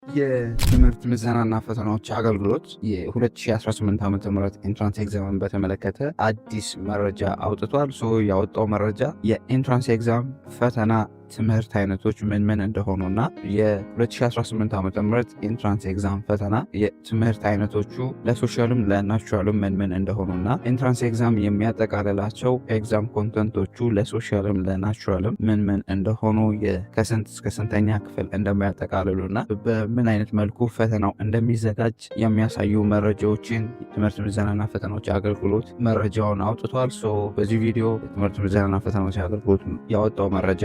የትምህርት ምዘናና ፈተናዎች አገልግሎት የ2018 ዓ.ም ኤንትራንስ ኤግዛምን በተመለከተ አዲስ መረጃ አውጥቷል። ያወጣው መረጃ የኤንትራንስ ኤግዛም ፈተና ትምህርት አይነቶች ምን ምን እንደሆኑና የ2018 ዓ.ም ኤንትራንስ ኤግዛም ፈተና የትምህርት አይነቶቹ ለሶሻልም ለናቹራልም ምን ምን እንደሆኑና ኤንትራንስ ኤግዛም የሚያጠቃልላቸው ኤግዛም ኮንተንቶቹ ለሶሻልም ለናቹራልም ምን ምን እንደሆኑ ከስንት እስከ ስንተኛ ክፍል እንደሚያጠቃልሉና በምን አይነት መልኩ ፈተናው እንደሚዘጋጅ የሚያሳዩ መረጃዎችን የትምህርት ምዘናና ፈተናዎች አገልግሎት መረጃውን አውጥቷል። በዚህ ቪዲዮ የትምህርት ምዘናና ፈተናዎች አገልግሎት ያወጣው መረጃ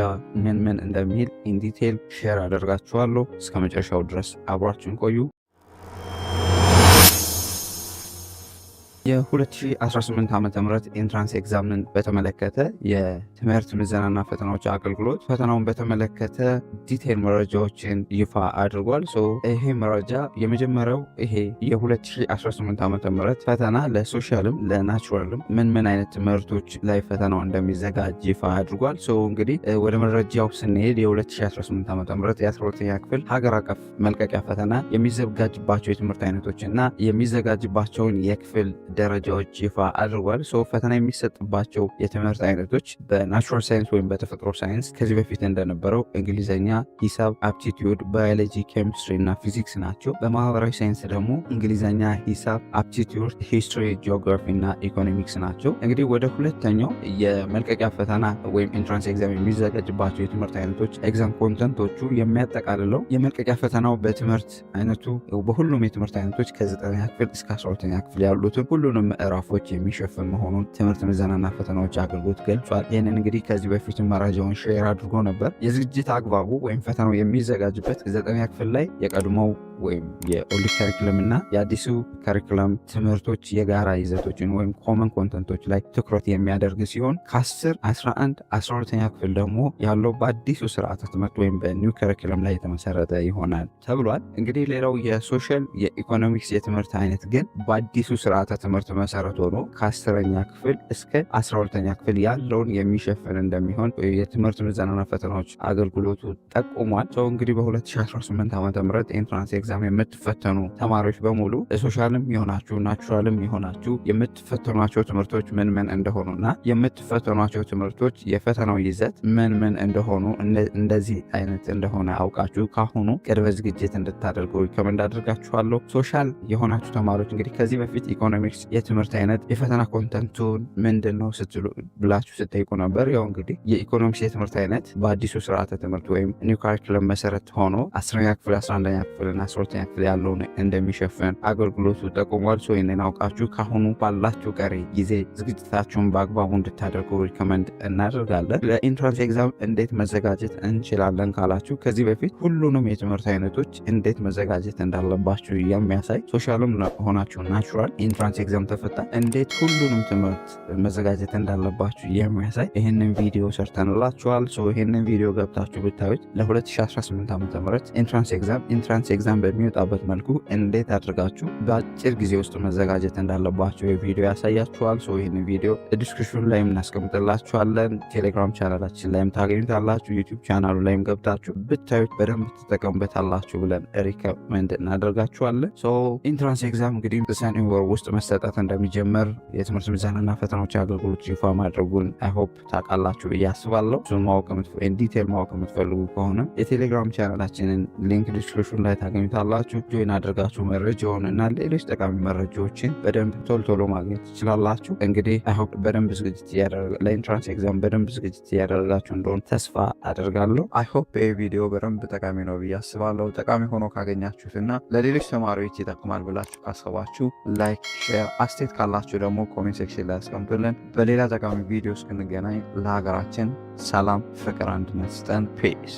ምን እንደሚል ኢን ዲቴል ሼር አደርጋችኋለሁ። እስከ መጨረሻው ድረስ አብራችሁን ቆዩ። የ2018 ዓ.ም ኤንትራንስ ኤግዛምን በተመለከተ የትምህርት ምዘናና ፈተናዎች አገልግሎት ፈተናውን በተመለከተ ዲቴል መረጃዎችን ይፋ አድርጓል። ይሄ መረጃ የመጀመሪያው ይሄ የ2018 ዓ.ም ፈተና ለሶሻልም ለናቹራልም ምን አይነት ትምህርቶች ላይ ፈተናው እንደሚዘጋጅ ይፋ አድርጓል። እንግዲህ ወደ መረጃው ስንሄድ የ2018 ዓ.ም የ12ኛ ክፍል ሀገር አቀፍ መልቀቂያ ፈተና የሚዘጋጅባቸው የትምህርት አይነቶች እና የሚዘጋጅባቸውን የክፍል ደረጃዎች ይፋ አድርጓል። ፈተና የሚሰጥባቸው የትምህርት አይነቶች በናቹራል ሳይንስ ወይም በተፈጥሮ ሳይንስ ከዚህ በፊት እንደነበረው እንግሊዝኛ፣ ሂሳብ፣ አፕቲቲዩድ፣ ባዮሎጂ፣ ኬሚስትሪ እና ፊዚክስ ናቸው። በማህበራዊ ሳይንስ ደግሞ እንግሊዝኛ፣ ሂሳብ፣ አፕቲቲዩድ፣ ሂስትሪ፣ ጂኦግራፊ እና ኢኮኖሚክስ ናቸው። እንግዲህ ወደ ሁለተኛው የመልቀቂያ ፈተና ወይም ኤንትራንስ ኤግዛም የሚዘጋጅባቸው የትምህርት አይነቶች ኤግዛም ኮንተንቶቹ የሚያጠቃልለው የመልቀቂያ ፈተናው በትምህርት አይነቱ በሁሉም የትምህርት አይነቶች ከ9ኛ ክፍል እስከ 12ኛ ክፍል ያሉትን ሁሉንም ምዕራፎች የሚሸፍን መሆኑን ትምህርት ምዘናና ፈተናዎች አገልግሎት ገልጿል። ይህንን እንግዲህ ከዚህ በፊት መረጃውን ሼር አድርጎ ነበር። የዝግጅት አግባቡ ወይም ፈተናው የሚዘጋጅበት 9ኛ ክፍል ላይ የቀድሞው ወይም የኦልድ ካሪኩለም እና የአዲሱ ካሪኩለም ትምህርቶች የጋራ ይዘቶችን ወይም ኮመን ኮንተንቶች ላይ ትኩረት የሚያደርግ ሲሆን ከ10፣ 11፣ 12ኛ ክፍል ደግሞ ያለው በአዲሱ ስርዓተ ትምህርት ወይም በኒው ካሪኩለም ላይ የተመሰረተ ይሆናል ተብሏል። እንግዲህ ሌላው የሶሻል የኢኮኖሚክስ የትምህርት አይነት ግን በአዲሱ ስርዓተ ትምህርት መሰረት ሆኖ ከ10ኛ ክፍል እስከ 12ኛ ክፍል ያለውን የሚሸፍን እንደሚሆን የትምህርት ምዘናና ፈተናዎች አገልግሎቱ ጠቁሟል። እንግዲህ በ2018 ዓ.ም ኤንትራንስ ኤግዛም የምትፈተኑ ተማሪዎች በሙሉ ሶሻልም የሆናችሁ ናቹራልም የሆናችሁ የምትፈተኗቸው ትምህርቶች ምን እንደሆኑና የምትፈተኗቸው ትምህርቶች የፈተናው ይዘት ምን እንደሆኑ እንደዚህ አይነት እንደሆነ አውቃችሁ ካሁኑ ቅድመ ዝግጅት እንድታደርጉ ሪኮመንድ አድርጋችኋለሁ። ሶሻል የሆናችሁ ተማሪዎች እንግዲህ ከዚህ በፊት ኢኮኖሚክስ የትምህርት አይነት የፈተና ኮንተንቱን ምንድን ነው ብላችሁ ስጠይቁ ነበር። ያው እንግዲህ የኢኮኖሚክስ የትምህርት አይነት በአዲሱ ስርዓተ ትምህርት ወይም ኒው ካሪኩለም መሰረት ሆኖ 10ኛ ክፍል 11ኛ ክፍል እና 12ኛ ክፍል ያለውን እንደሚሸፍን አገልግሎቱ ጠቁሟል። ይህንን አውቃችሁ ካሁኑ ባላችሁ ቀሪ ጊዜ ዝግጅታችሁን በአግባቡ እንድታደርጉ ሪኮመንድ እናደርጋለን። ለኢንትራንስ ኤግዛም እንዴት መዘጋጀት እንችላለን ካላችሁ ከዚህ በፊት ሁሉንም የትምህርት አይነቶች እንዴት መዘጋጀት እንዳለባችሁ የሚያሳይ ሶሻልም ሆናችሁ ናቹራል ኢንትራንስ ኤግዛም ተፈታ እንዴት ሁሉንም ትምህርት መዘጋጀት እንዳለባችሁ የሚያሳይ ይህንን ቪዲዮ ሰርተንላችኋል። ይህንን ቪዲዮ ገብታችሁ ብታዩት ለ2018 ዓ.ም ኢንትራንስ ኤግዛም በሚወጣበት መልኩ እንዴት አድርጋችሁ በአጭር ጊዜ ውስጥ መዘጋጀት እንዳለባችሁ የቪዲዮ ያሳያችኋል። ይህንን ቪዲዮ ዲስክሪፕሽን ላይም እናስቀምጥላችኋለን። ቴሌግራም ቻናላችን ላይም ታገኙታላችሁ። ዩቲዩብ ቻናሉ ላይም ገብታችሁ ብታዩት በደንብ ትጠቀሙበታላችሁ ብለን ሪኮመንድ እናደርጋችኋለን። ኢንትራንስ ኤግዛም እንግዲህ በሰኔ ወር ውስጥ መሰጠት እንደሚጀመር የትምህርት ምዘናና ፈተናዎች አገልግሎት ይፋ ማድረጉን አይሆፕ ታውቃላችሁ ብዬ አስባለሁ። ዲቴል ማወቅ የምትፈልጉ ከሆነ የቴሌግራም ቻናላችንን ሊንክ ዲስክሪፕሽን ላይ ታገኙታላችሁ። ጆይን አድርጋችሁ መረጃውን እና ሌሎች ጠቃሚ መረጃዎችን በደንብ ቶሎ ማግኘት ትችላላችሁ። እንግዲህ አይሆፕ በደንብ ዝግጅት ለኢንትራንስ ኤግዛም በደንብ ዝግጅት እያደረጋችሁ እንደሆነ ተስፋ አደርጋለሁ። አይሆፕ ይህ ቪዲዮ በደንብ ጠቃሚ ነው ብዬ አስባለሁ። ጠቃሚ ሆኖ ካገኛችሁትና ለሌሎች ተማሪዎች ይጠቅማል ብላችሁ ካሰባችሁ ላይክ፣ ሼር፣ አስተያየት ካላችሁ ደግሞ ኮሜንት ሴክሽን ላይ አስቀምጡልን። በሌላ ጠቃሚ ቪዲዮ እስክንገናኝ ለሀገራችን ሰላም፣ ፍቅር፣ አንድነት ስጠን። ፔስ